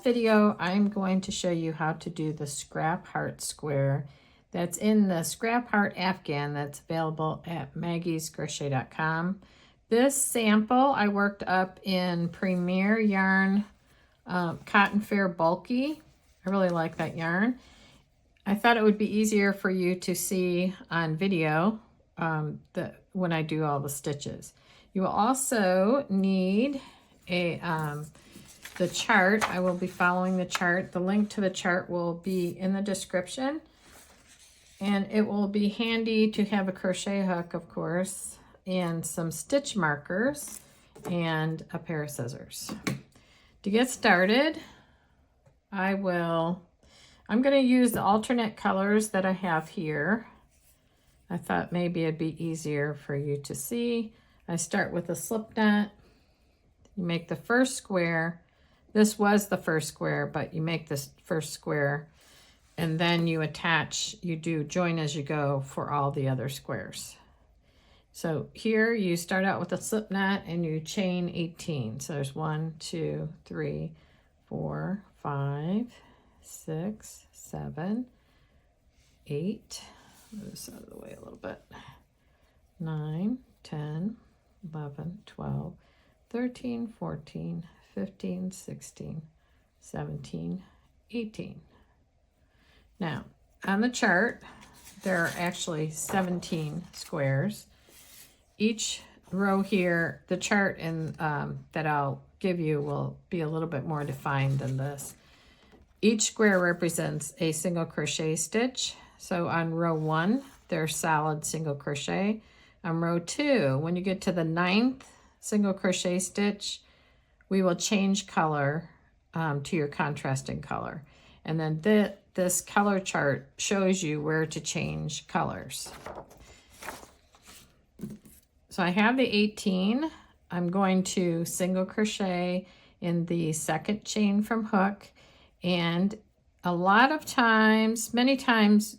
video, I'm going to show you how to do the scrap heart square that's in the scrap heart Afghan that's available at maggiescrochet.com. This sample I worked up in Premier Yarn Cotton Fair Bulky. I really like that yarn. I thought it would be easier for you to see on video when I do all the stitches. You will also need the chart. I will be following the chart. The link to the chart will be in the description. And it will be handy to have a crochet hook, of course, and some stitch markers and a pair of scissors. To get started, I'm going to use the alternate colors that I have here. I thought maybe it'd be easier for you to see. I start with a slip knot. You make the first square. This was the first square, but you make this first square and then you attach, you do join as you go for all the other squares. So here you start out with a slip knot and you chain 18. So there's 1, 2, 3, 4, 5, 6, 7, 8. Move this out of the way a little bit. 9, 10, 11, 12, 13, 14, 15, 16, 17, 18. Now, on the chart, there are actually 17 squares. Each row here, the chart that I'll give you will be a little bit more defined than this. Each square represents a single crochet stitch. So on row 1, there's solid single crochet. On row 2, when you get to the 9th single crochet stitch, we will change color to your contrasting color. And then this color chart shows you where to change colors. So I have the 18. I'm going to single crochet in the second chain from hook. And a lot of times, many times,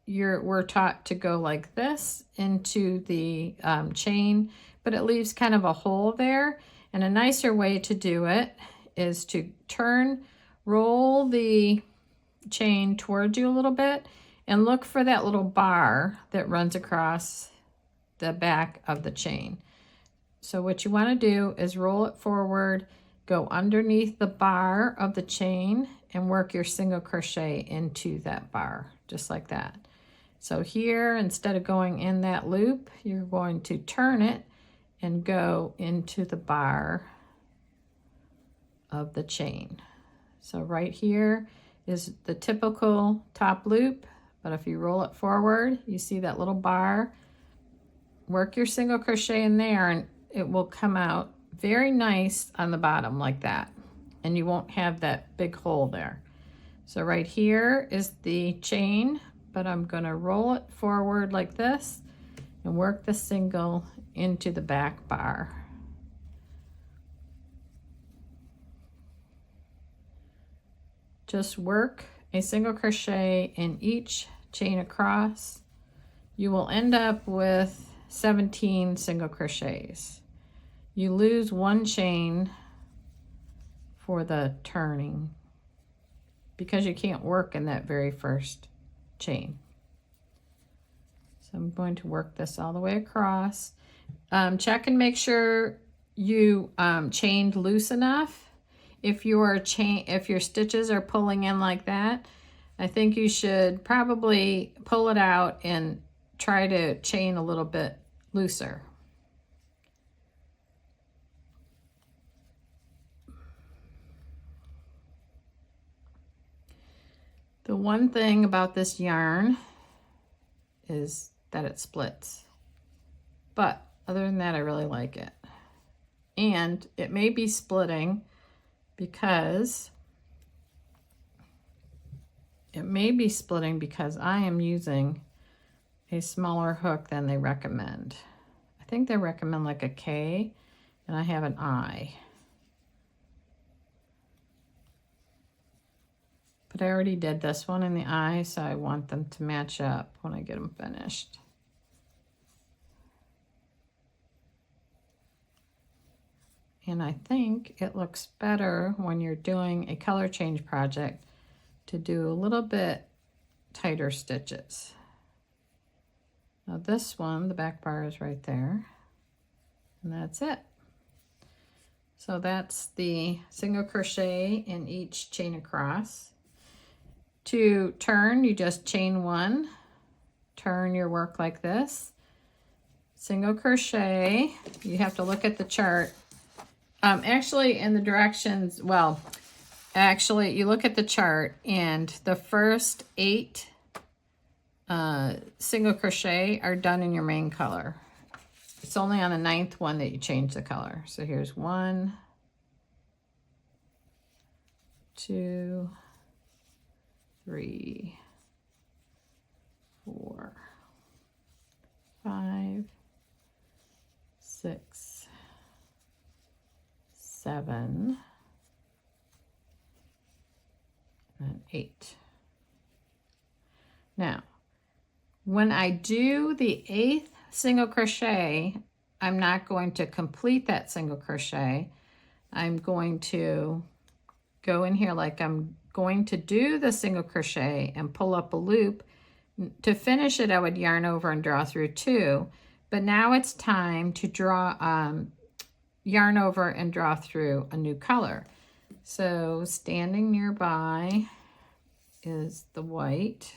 we're taught to go like this into the chain, but it leaves kind of a hole there. And a nicer way to do it is to roll the chain towards you a little bit and look for that little bar that runs across the back of the chain. So what you want to do is roll it forward, go underneath the bar of the chain and work your single crochet into that bar, just like that. So here, instead of going in that loop, you're going to turn it and go into the bar of the chain. So right here is the typical top loop, but if you roll it forward, you see that little bar. Work your single crochet in there and it will come out very nice on the bottom like that. And you won't have that big hole there. So right here is the chain, but I'm gonna roll it forward like this and work the single into the back bar. Just work a single crochet in each chain across. You will end up with 17 single crochets. You lose one chain for the turning because you can't work in that very first chain. So I'm going to work this all the way across. Check and make sure you chained loose enough. If your stitches are pulling in like that, I think you should probably pull it out and try to chain a little bit looser. The one thing about this yarn is that it splits. But other than that, I really like it. And it may be splitting because I am using a smaller hook than they recommend. I think they recommend like a K and I have an I. But I already did this one in the I, so I want them to match up when I get them finished. And I think it looks better when you're doing a color change project to do a little bit tighter stitches. Now this one, the back bar is right there, and that's it. So that's the single crochet in each chain across. To turn, you just chain one, turn your work like this, single crochet. You have to look at the chart. Actually in the directions, well, actually you look at the chart and the first 8 single crochet are done in your main color. It's only on the 9th one that you change the color. So here's 1, 2, 3, 4, 5, 6, 7, and 8. Now, when I do the 8th single crochet, I'm not going to complete that single crochet. I'm going to go in here like I'm going to do the single crochet and pull up a loop. To finish it, I would yarn over and draw through 2, but now it's time to draw, yarn over and draw through a new color. So standing nearby is the white.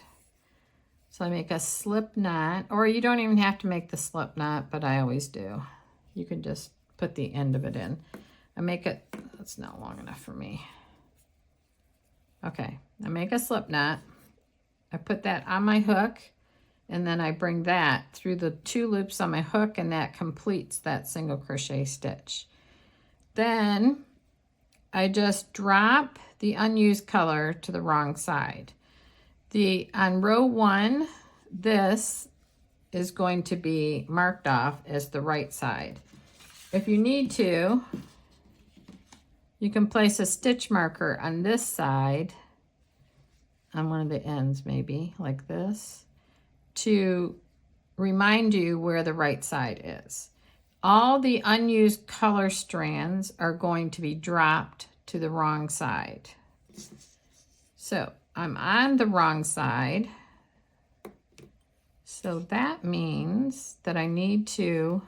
So I make a slip knot, or you don't even have to make the slip knot, but I always do. You can just put the end of it in. I make it, that's not long enough for me. Okay, I make a slip knot. I put that on my hook, and then I bring that through the 2 loops on my hook, and that completes that single crochet stitch. Then I just drop the unused color to the wrong side. On row 1, this is going to be marked off as the right side. If you need to, you can place a stitch marker on this side, on one of the ends maybe, like this, to remind you where the right side is. All the unused color strands are going to be dropped to the wrong side. So I'm on the wrong side, so that means that I need to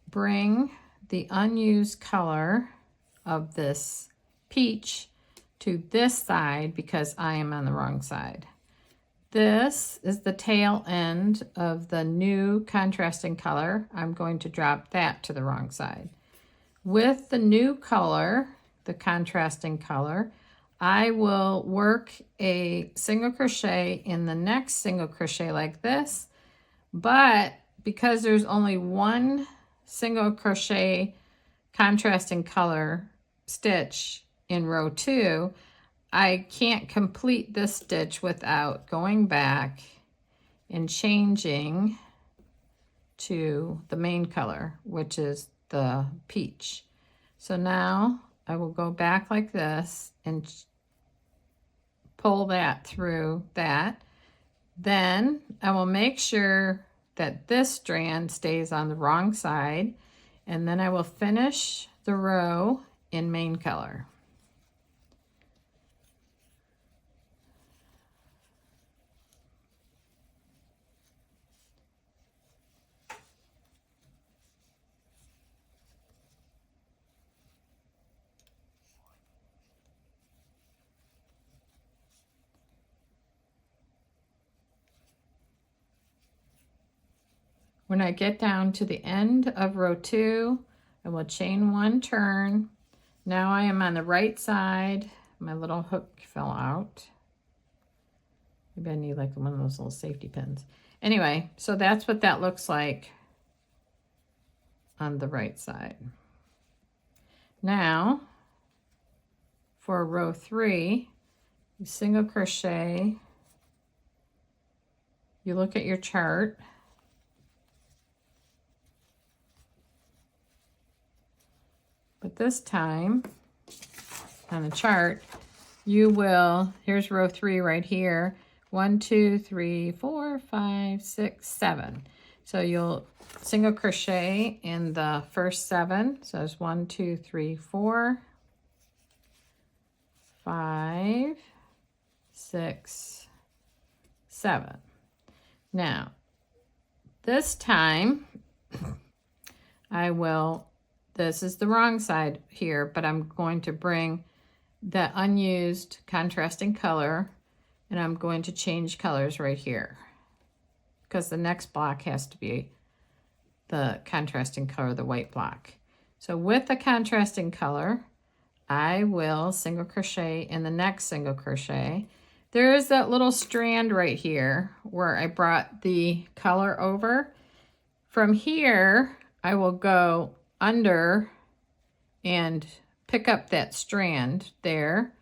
bring the unused color of this peach to this side because I am on the wrong side. This is the tail end of the new contrasting color. I'm going to drop that to the wrong side. With the new color, the contrasting color, I will work a single crochet in the next single crochet like this, but because there's only one single crochet contrasting color stitch in row 2, I can't complete this stitch without going back and changing to the main color, which is the peach. So now I will go back like this and pull that through that. Then I will make sure that this strand stays on the wrong side, and then I will finish the row in main color. When I get down to the end of row 2, I will chain 1 turn. Now I am on the right side. My little hook fell out. Maybe I need like one of those little safety pins. Anyway, so that's what that looks like on the right side. Now, for row 3, you single crochet. You look at your chart. But this time, on the chart, you will, here's row 3 right here, 1, 2, 3, 4, 5, 6, 7. So you'll single crochet in the first 7. So there's 1, 2, 3, 4, 5, 6, 7. Now, this time this is the wrong side here, but I'm going to bring the unused contrasting color and I'm going to change colors right here because the next block has to be the contrasting color, the white block. So with the contrasting color, I will single crochet in the next single crochet. There is that little strand right here where I brought the color over. From here, I will go under and pick up that strand there,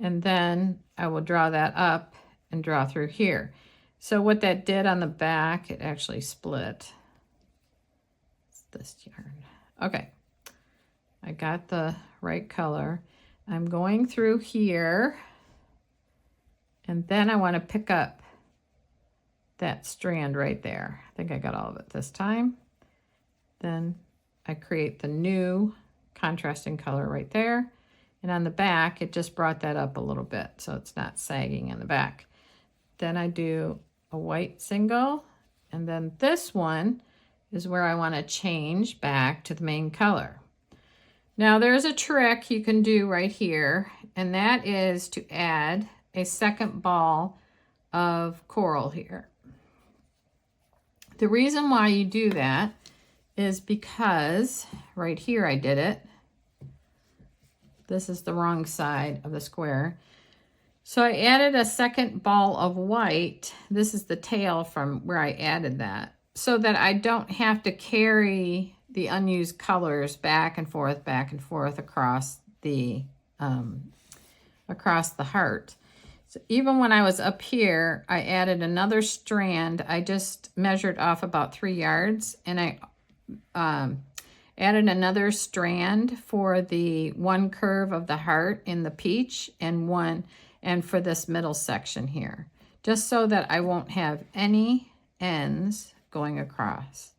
and then I will draw that up and draw through here. So what that did on the back, it actually split. It's this yarn. Okay, I got the right color. I'm going through here, and then I want to pick up that strand right there. I think I got all of it this time. Then I create the new contrasting color right there. And on the back, it just brought that up a little bit, so it's not sagging in the back. Then I do a white single, and then this one is where I want to change back to the main color. Now there's a trick you can do right here, and that is to add a second ball of coral here. The reason why you do that is because right here I did it. This is the wrong side of the square. So I added a second ball of white. This is the tail from where I added that, so that I don't have to carry the unused colors back and forth across the heart. So even when I was up here, I added another strand. I just measured off about 3 yards, and I added another strand for the one curve of the heart in the peach and for this middle section here, just so that I won't have any ends going across.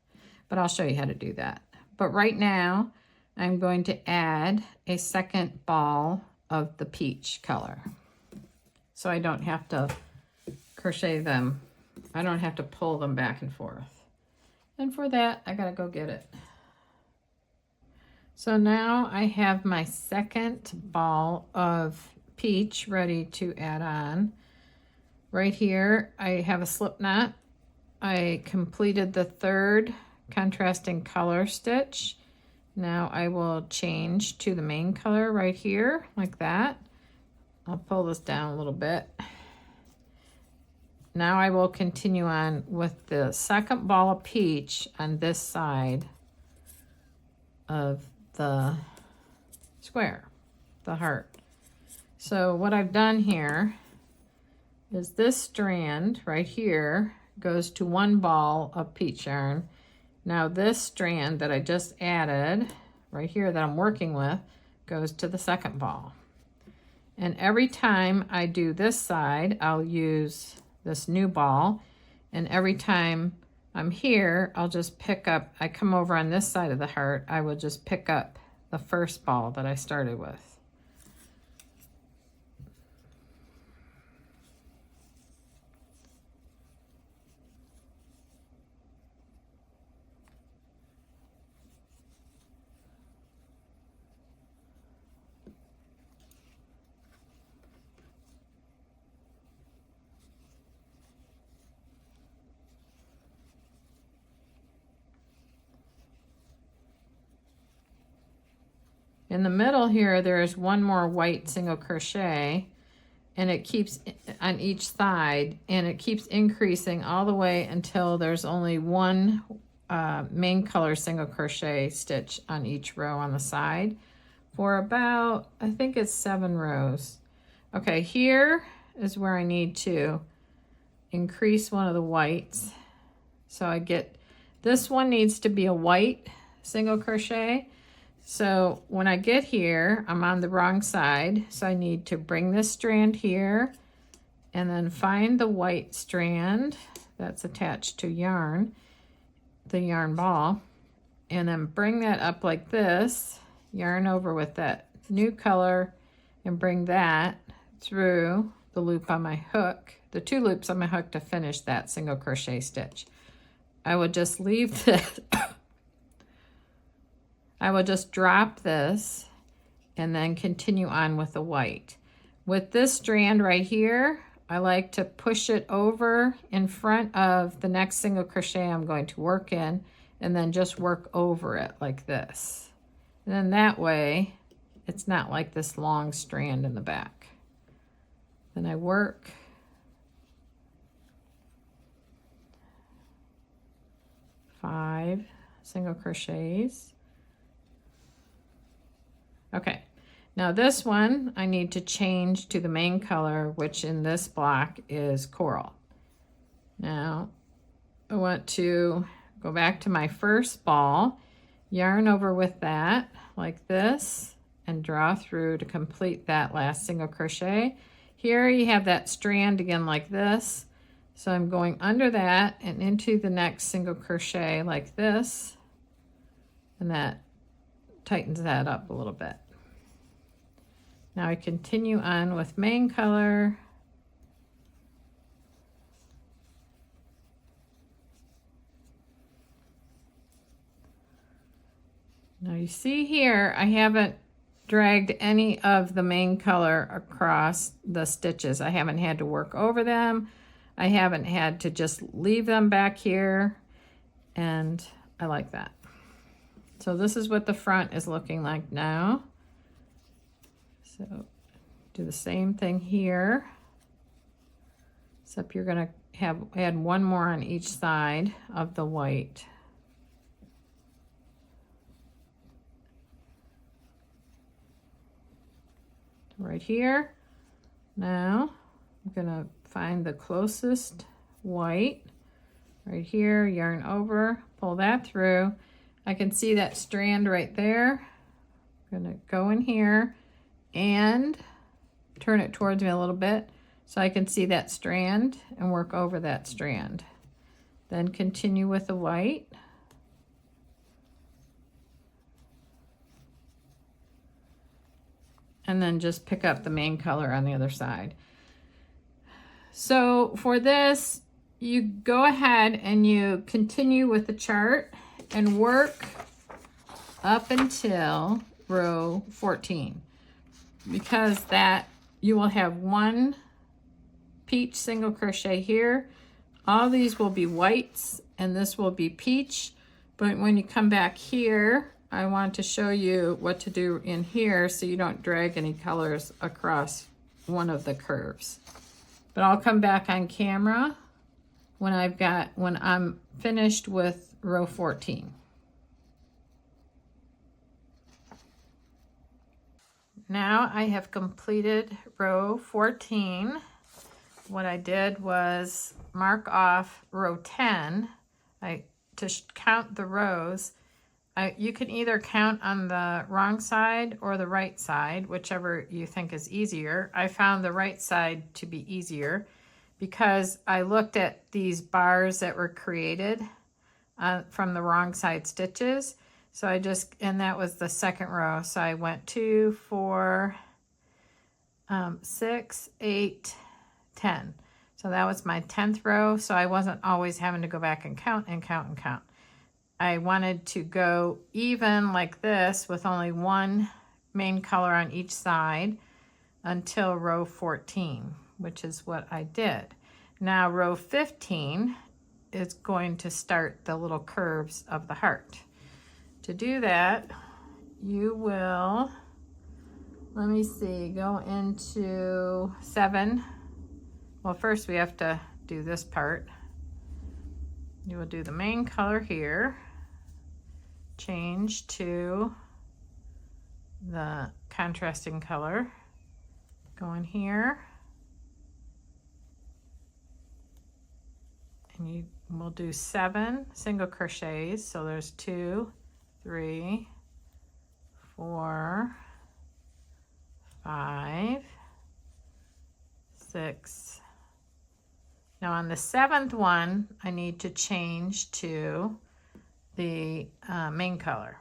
But I'll show you how to do that. But right now, I'm going to add a second ball of the peach color, so I don't have to crochet them. I don't have to pull them back and forth. And for that, I gotta go get it. So now I have my second ball of peach ready to add on. Right here, I have a slip knot. I completed the 3rd contrasting color stitch. Now I will change to the main color right here, like that. I'll pull this down a little bit. Now I will continue on with the second ball of peach on this side of the square, the heart. So what I've done here is this strand right here goes to one ball of peach yarn. Now this strand that I just added right here that I'm working with goes to the second ball. And every time I do this side, I'll use this new ball, and every time I'm here, I'll just pick up, I come over on this side of the heart, I will just pick up the first ball that I started with. In the middle here, there is one more white single crochet, and it keeps on each side, and it keeps increasing all the way until there's only one main color single crochet stitch on each row on the side for about, I think it's 7 rows. Okay, here is where I need to increase one of the whites. So I get, this one needs to be a white single crochet. So when I get here, I'm on the wrong side. So I need to bring this strand here and then find the white strand that's attached to yarn the yarn ball, and then bring that up like this, yarn over with that new color, and bring that through the loop on my hook, the 2 loops on my hook to finish that single crochet stitch. I will just leave this, I will just drop this and then continue on with the white. With this strand right here, I like to push it over in front of the next single crochet I'm going to work in, and then just work over it like this. And then that way, it's not like this long strand in the back. Then I work five single crochets. Okay, now this one I need to change to the main color, which in this block is coral. Now I want to go back to my first ball, yarn over with that like this, and draw through to complete that last single crochet. Here you have that strand again like this. So I'm going under that and into the next single crochet like this, and that tightens that up a little bit. Now I continue on with main color. Now you see here, I haven't dragged any of the main color across the stitches. I haven't had to work over them. I haven't had to just leave them back here, and I like that. So this is what the front is looking like now. So do the same thing here, except you're gonna add one more on each side of the white. Right here. Now I'm gonna find the closest white right here, yarn over, pull that through. I can see that strand right there. I'm gonna go in here and turn it towards me a little bit so I can see that strand and work over that strand. Then continue with the white. And then just pick up the main color on the other side. So for this, you go ahead and you continue with the chart and work up until row 14, because that you will have one peach single crochet here. All these will be whites and this will be peach, but when you come back here, I want to show you what to do in here so you don't drag any colors across one of the curves. But I'll come back on camera when I'm finished with row 14. Now I have completed row 14. What I did was mark off row 10 to count the rows. You can either count on the wrong side or the right side, whichever you think is easier. I found the right side to be easier because I looked at these bars that were created from the wrong side stitches. So and that was the second row. So I went 2, 4, 6, 8, 10. So that was my 10th row. So I wasn't always having to go back and count and count and count. I wanted to go even like this with only one main color on each side until row 14, which is what I did. Now row 15 is going to start the little curves of the heart. To do that, you will, let me see, go into 7. Well, first we have to do this part. You will do the main color here. Change to the contrasting color. Go in here. And you will do 7 single crochets. So there's 2, 3, 4, 5, 6. Now on the 7th one, I need to change to the main color.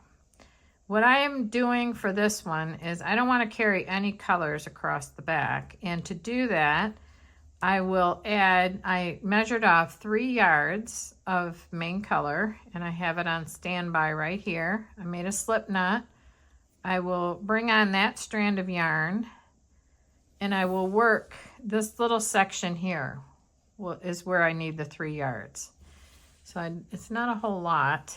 What I am doing for this one is I don't want to carry any colors across the back, and to do that I will add, I measured off 3 yards of main color and I have it on standby right here. I made a slip knot. I will bring on that strand of yarn and I will work this little section here is where I need the 3 yards. So it's not a whole lot.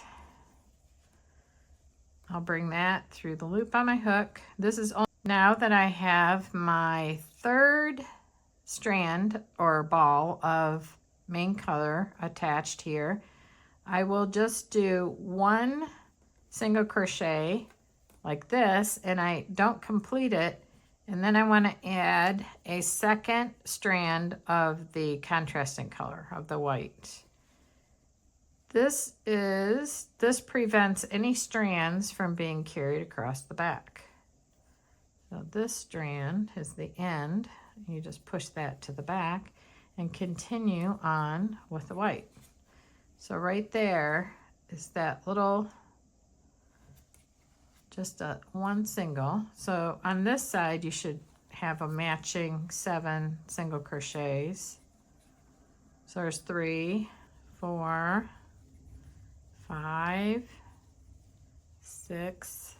I'll bring that through the loop on my hook. This is only, now that I have my 3rd strand or ball of main color attached here, I will just do 1 single crochet like this, and I don't complete it, and then I want to add a 2nd strand of the contrasting color of the white. This prevents any strands from being carried across the back. So this strand is the end. You just push that to the back and continue on with the white. So right there is that little, just a 1 single. So on this side you should have a matching 7 single crochets. So there's 3, 4, 5, 6,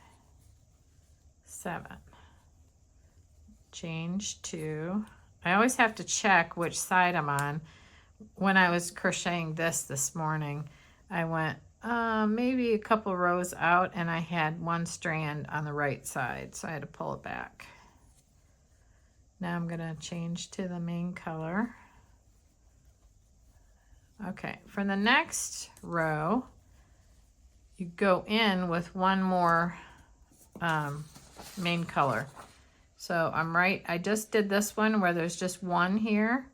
7. Change to, I always have to check which side I'm on. When I was crocheting this morning, I went maybe a couple rows out and I had 1 strand on the right side, so I had to pull it back. Now I'm gonna change to the main color. Okay, for the next row, you go in with 1 more main color. So I just did this one where there's just 1 here.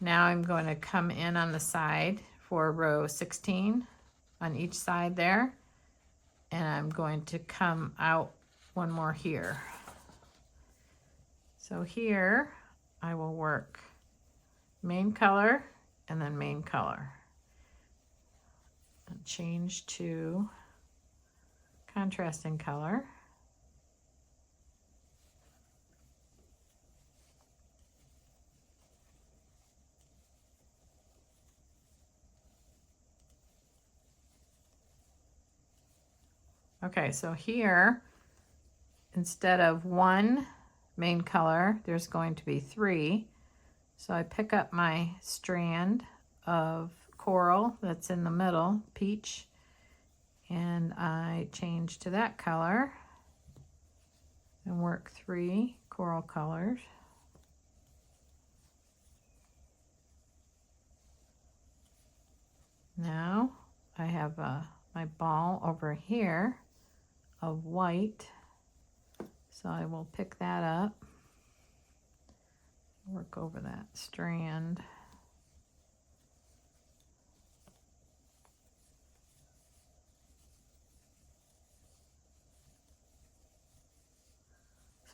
Now I'm going to come in on the side for row 16 on each side there. And I'm going to come out 1 more here. So here I will work main color and then main color. And change to contrasting color. Okay, so here, instead of 1 main color, there's going to be 3. So I pick up my strand of coral that's in the middle, peach, and I change to that color and work 3 coral colors. Now I have my ball over here of white, so I will pick that up, work over that strand.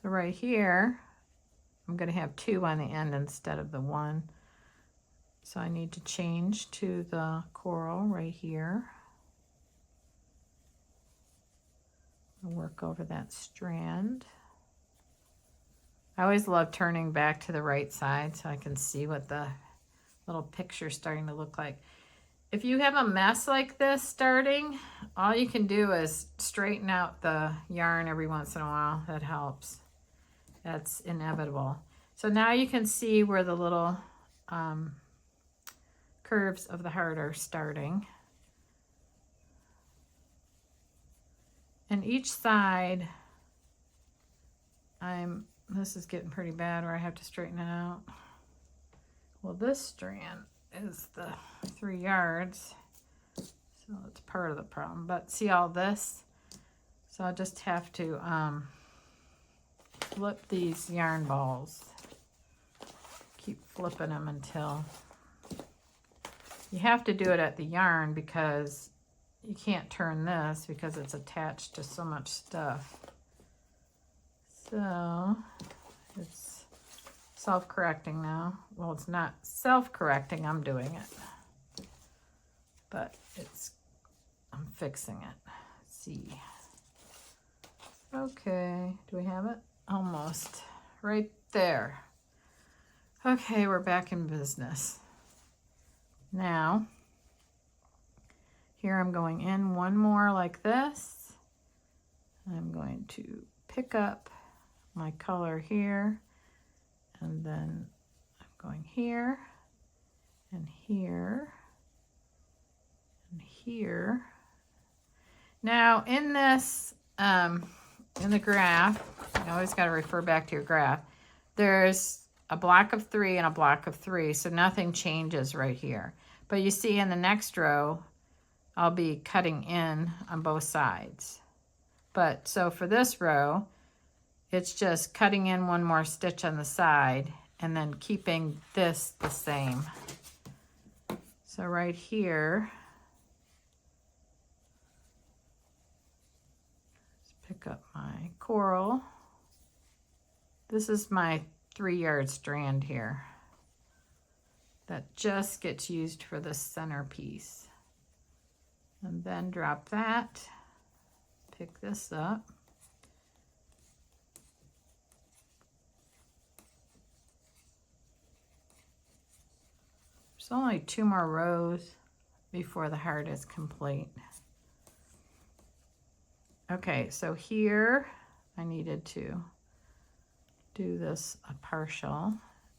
So right here, I'm going to have 2 on the end instead of the 1. So I need to change to the coral right here. I'll work over that strand. I always love turning back to the right side so I can see what the little picture's starting to look like. If you have a mess like this starting, all you can do is straighten out the yarn every once in a while. That helps. That's inevitable. So now you can see where the little curves of the heart are starting. And each side, this is getting pretty bad where I have to straighten it out. Well, this strand is the 3 yards, so it's part of the problem. But see all this? So I'll just have to flip these yarn balls. Keep flipping them until, you have to do it at the yarn because you can't turn this because it's attached to so much stuff. So it's self-correcting now. Well, it's not self-correcting, I'm doing it. But it's I'm fixing it. Let's see. Okay, do we have it? Almost. Right there. Okay, we're back in business. Now, here I'm going in one more like this. I'm going to pick up my color here, and then I'm going here, and here, and here. Now, in this, in the graph, you always got to refer back to your graph, there's a block of 3 and a block of 3, so nothing changes right here. But you see in the next row, I'll be cutting in on both sides. But so for this row, it's just cutting in one more stitch on the side and then keeping this the same. So right here, let's pick up my coral. This is my 3-yard strand here that just gets used for the center piece. And then drop that, pick this up. There's only 2 more rows before the heart is complete. Okay, so here I needed to do this a partial,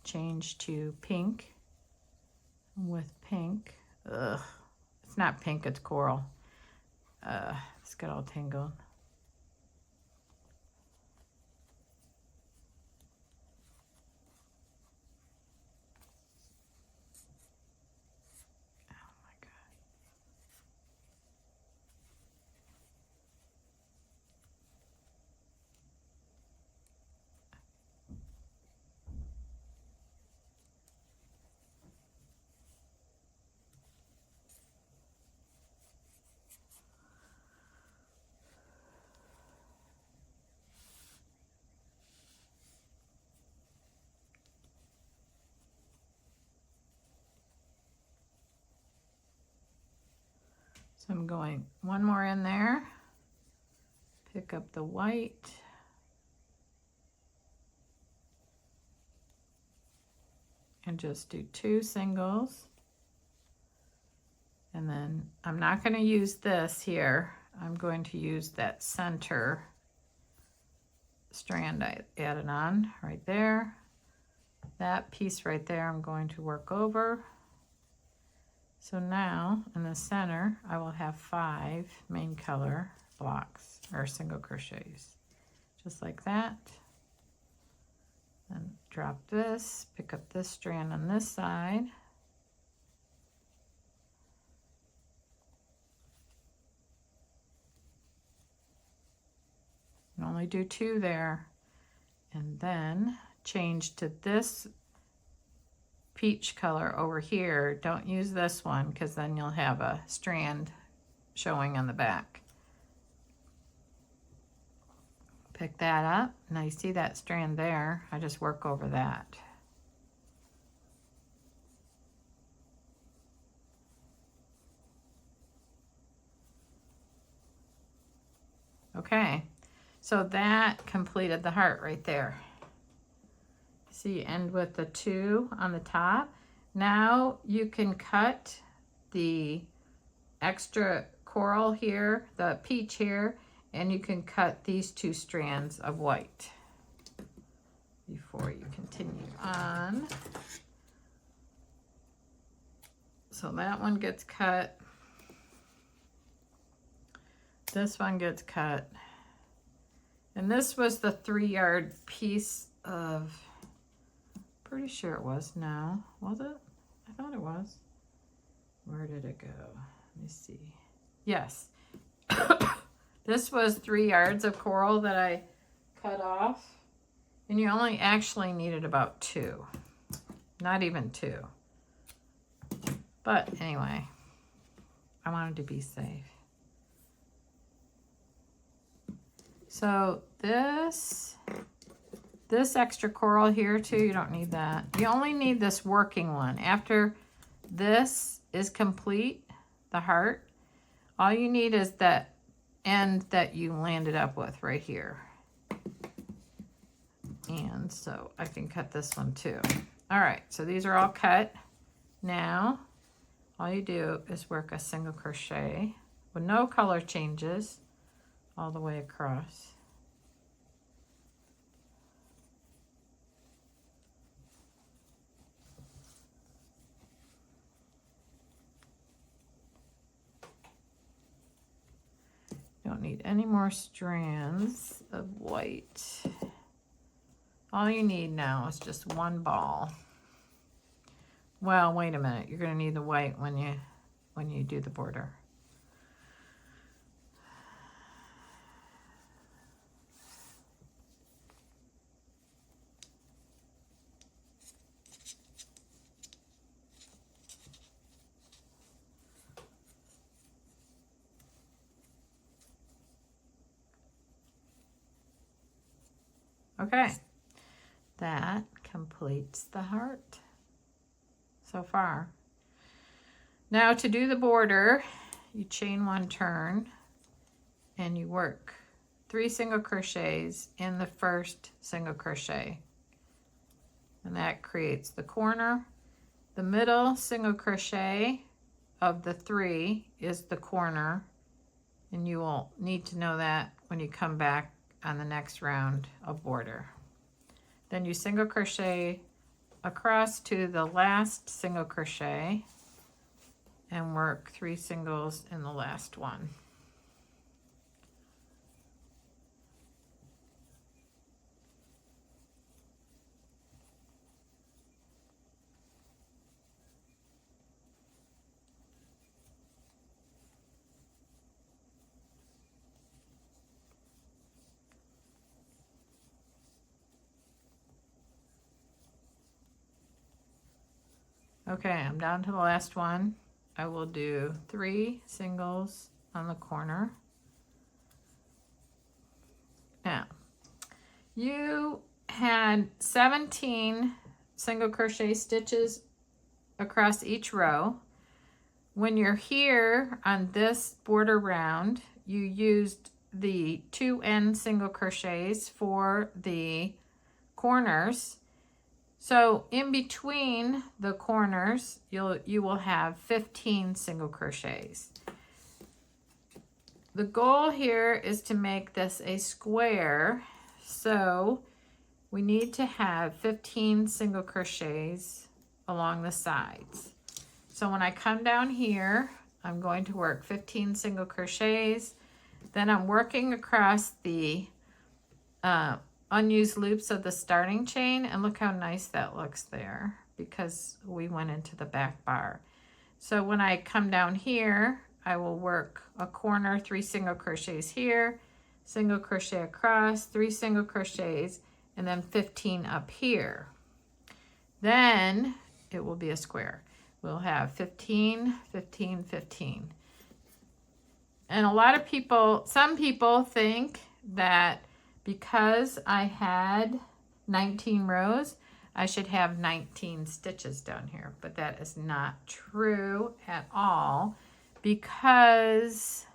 change to pink. With pink, it's not pink, it's coral. It's got all tangled. Oh my God. So I'm going one more in there, pick up the white, and just do 2 singles. And then I'm not going to use this here. I'm going to use that center strand I added on right there. That piece right there I'm going to work over. So now in the center, I will have 5 main color blocks or single crochets, just like that. And drop this, pick up this strand on this side. And only do 2 there. And then change to this peach color over here. Don't use this one because then you'll have a strand showing on the back. Pick that up. Now you see that strand there. I just work over that. Okay, so that completed the heart right there. So you end with the 2 on the top. Now you can cut the extra coral here, the peach here, and you can cut these 2 strands of white before you continue on. So that one gets cut. This one gets cut. And this was the 3-yard piece of, pretty sure it was now. Was it? I thought it was. Where did it go? Let me see. Yes. This was 3 yards of coral that I cut off. And you only actually needed about 2. Not even 2. But anyway, I wanted to be safe. So this extra coral here too, you don't need that. You only need this working one. After this is complete, the heart, All you need is that end that you landed up with right here. And so I can cut this one too. All right, so these are all cut. Now, all you do is work a single crochet with no color changes all the way across. Don't need any more strands of white. All you need now is just one ball. Well, wait a minute. You're going to need the white when you do the border. Okay, that completes the heart so far. Now to do the border, you chain one turn and you work 3 single crochets in the first single crochet. And that creates the corner. The middle single crochet of the 3 is the corner, and you will need to know that when you come back on the next round of border. Then you single crochet across to the last single crochet and work 3 singles in the last one. Okay, I'm down to the last one. I will do 3 singles on the corner. Now, you had 17 single crochet stitches across each row. When you're here on this border round, you used the 2 end single crochets for the corners. So in between the corners, you will have 15 single crochets. The goal here is to make this a square, so we need to have 15 single crochets along the sides. So when I come down here, I'm going to work 15 single crochets. Then I'm working across the unused loops of the starting chain, and look how nice that looks there because we went into the back bar. So when I come down here, I will work a corner, 3 single crochets here, single crochet across, 3 single crochets, and then 15 up here. Then it will be a square. We'll have 15, 15, 15. And a lot of people, some people think that because I had 19 rows, I should have 19 stitches down here, but that is not true at all, because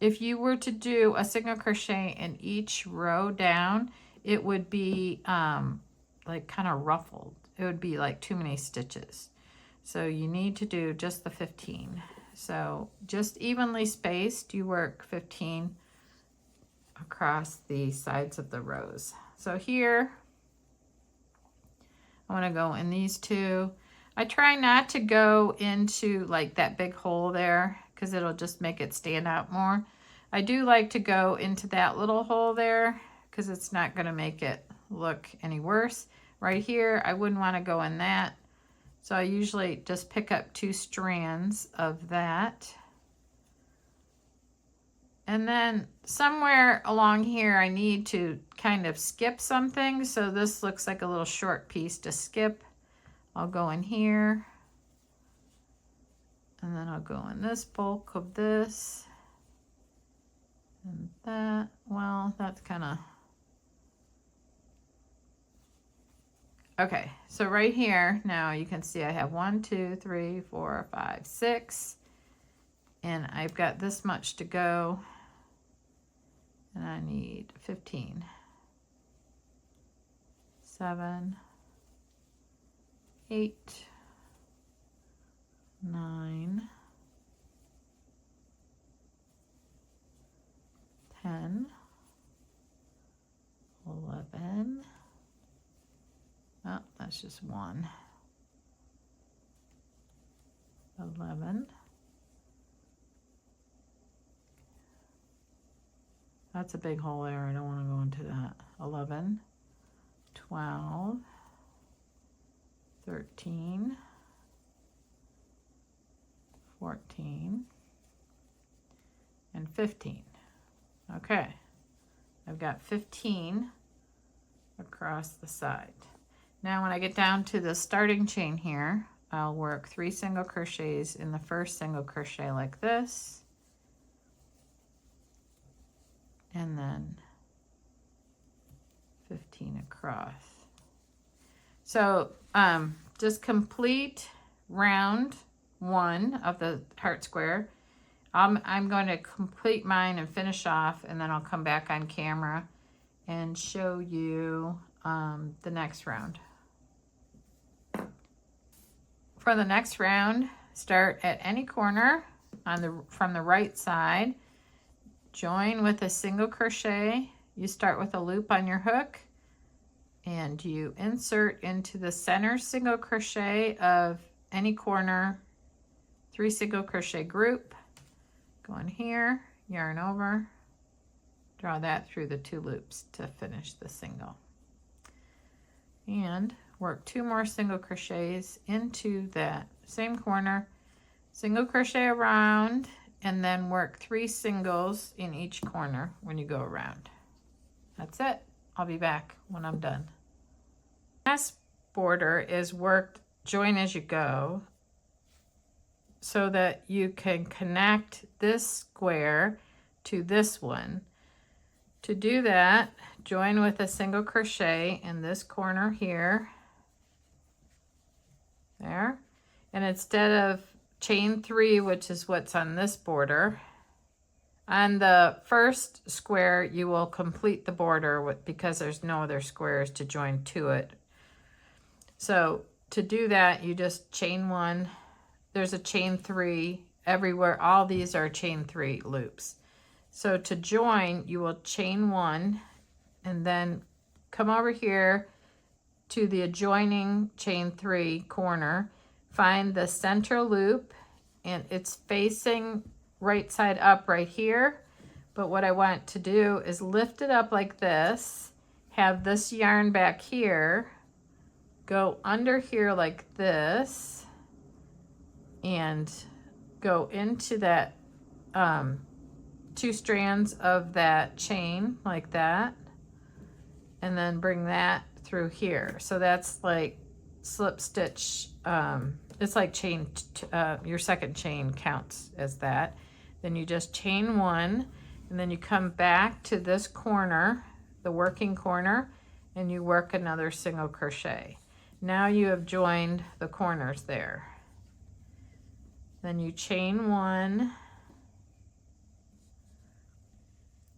if you were to do a single crochet in each row down, it would be like kind of ruffled. It would be like too many stitches. So you need to do just the 15. So just evenly spaced, you work 15 across the sides of the rows. So here, I want to go in these 2. I try not to go into like that big hole there because it'll just make it stand out more. I do like to go into that little hole there because it's not going to make it look any worse. Right here, I wouldn't want to go in that. So I usually just pick up 2 strands of that. And then somewhere along here, I need to kind of skip something. So this looks like a little short piece to skip. I'll go in here. And then I'll go in this bulk of this. And that, well, that's kind of... Okay, so right here, now you can see I have 1, 2, 3, 4, 5, 6. and I've got this much to go, and I need 15. 7, 8, 9, 10, 11. Oh, that's just one. 11. That's a big hole there. I don't want to go into that. 11, 12, 13, 14, and 15. Okay, I've got 15 across the side. Now when I get down to the starting chain here, I'll work 3 single crochets in the first single crochet like this, and then 15 across. So just complete round 1 of the heart square. I'm going to complete mine and finish off, and then I'll come back on camera and show you the next round. For the next round, start at any corner from the right side, join with a single crochet. You start with a loop on your hook, and you insert into the center single crochet of any corner, 3 single crochet group. Go in here, yarn over, draw that through the 2 loops to finish the single, and work 2 more single crochets into that same corner, single crochet around, and then work 3 singles in each corner when you go around. That's it. I'll be back when I'm done. Last border is worked join as you go, so that you can connect this square to this one. To do that, join with a single crochet in this corner here, there, and instead of chain 3, which is what's on this border, on the first square you will complete the border because there's no other squares to join to it. So to do that, you just chain 1. There's a chain 3 everywhere. All these are chain 3 loops. So to join, you will chain 1 and then come over here to the adjoining chain 3 corner, find the center loop, and it's facing right side up right here. But what I want to do is lift it up like this, have this yarn back here, go under here like this, and go into that 2 strands of that chain like that, and then bring that through here. So that's like slip stitch. It's like chain, your second chain counts as that. Then you just chain 1, and then you come back to this corner, the working corner, and you work another single crochet. Now you have joined the corners there. Then you chain 1,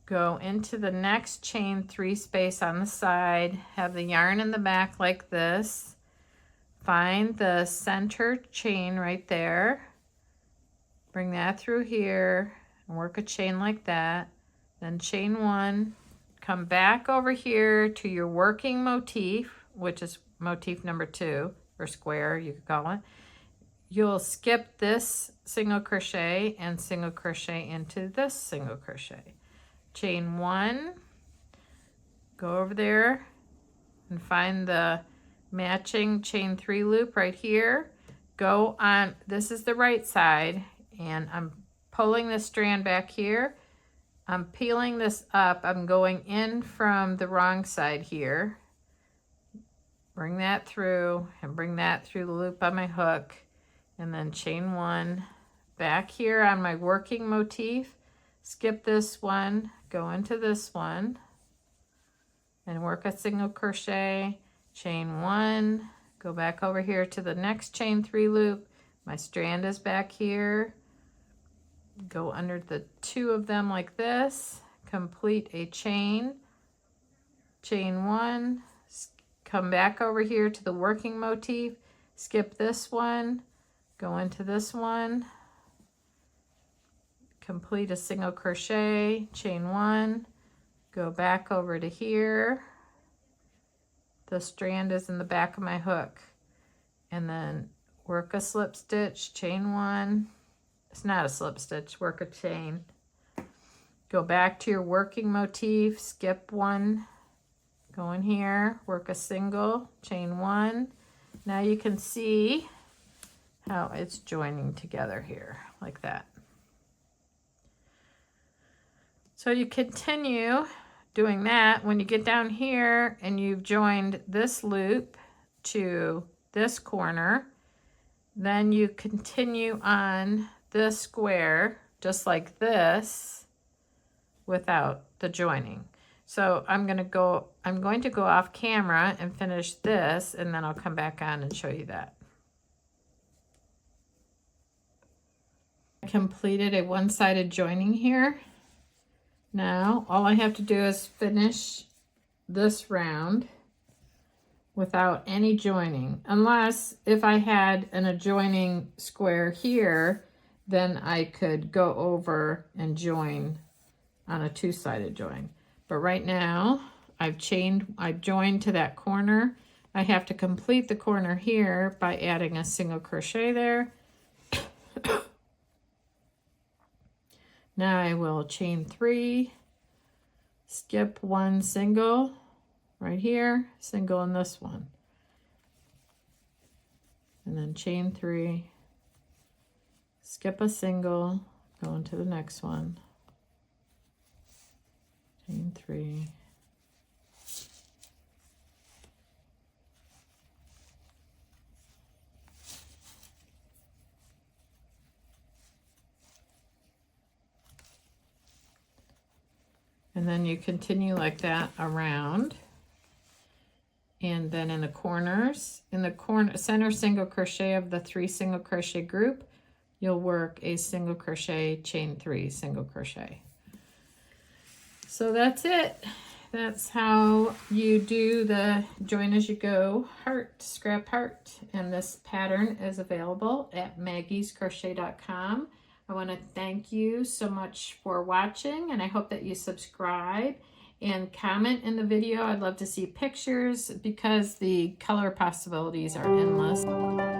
go into the next chain 3 space on the side, have the yarn in the back like this, find the center chain right there, bring that through here, and work a chain like that, then chain 1, come back over here to your working motif, which is motif number 2, or square you could call it. You'll skip this single crochet and single crochet into this single crochet. Chain 1, go over there and find the matching chain 3 loop right here. Go on, this is the right side, and I'm pulling this strand back here. I'm peeling this up. I'm going in from the wrong side here. Bring that through and bring that through the loop on my hook, and then chain 1 back here on my working motif. Skip this one, go into this one, and work a single crochet, chain 1, go back over here to the next chain 3 loop. My strand is back here. go under the two of them like this, complete a chain, chain one, come back over here to the working motif, skip this one, go into this one, complete a single crochet, chain one, go back over to here. The strand is in the back of my hook, and then work a slip stitch, chain one. It's not a slip stitch, work a chain. Go back to your working motif, skip one, go in here, work a single, chain one. Now you can see how it's joining together here, like that. So you continue doing that. When you get down here and you've joined this loop to this corner, then you continue on this square just like this without the joining. So I'm going to go off camera and finish this, and then I'll come back on and show you that. I completed a one-sided joining here. Now all I have to do is finish this round without any joining, unless if I had an adjoining square here, then I could go over and join on a two-sided join. But right now I've joined to that corner. I have to complete the corner here by adding a single crochet there. Now I will chain three, skip one single right here, single in this one, and then chain three, skip a single, go into the next one, chain three, and then you continue like that around. And then in the corners, in the center single crochet of the 3 single crochet group, you'll work a single crochet, chain 3, single crochet. So that's it. That's how you do the join as you go heart, scrap heart. And this pattern is available at maggiescrochet.com. I want to thank you so much for watching, and I hope that you subscribe and comment in the video. I'd love to see pictures because the color possibilities are endless.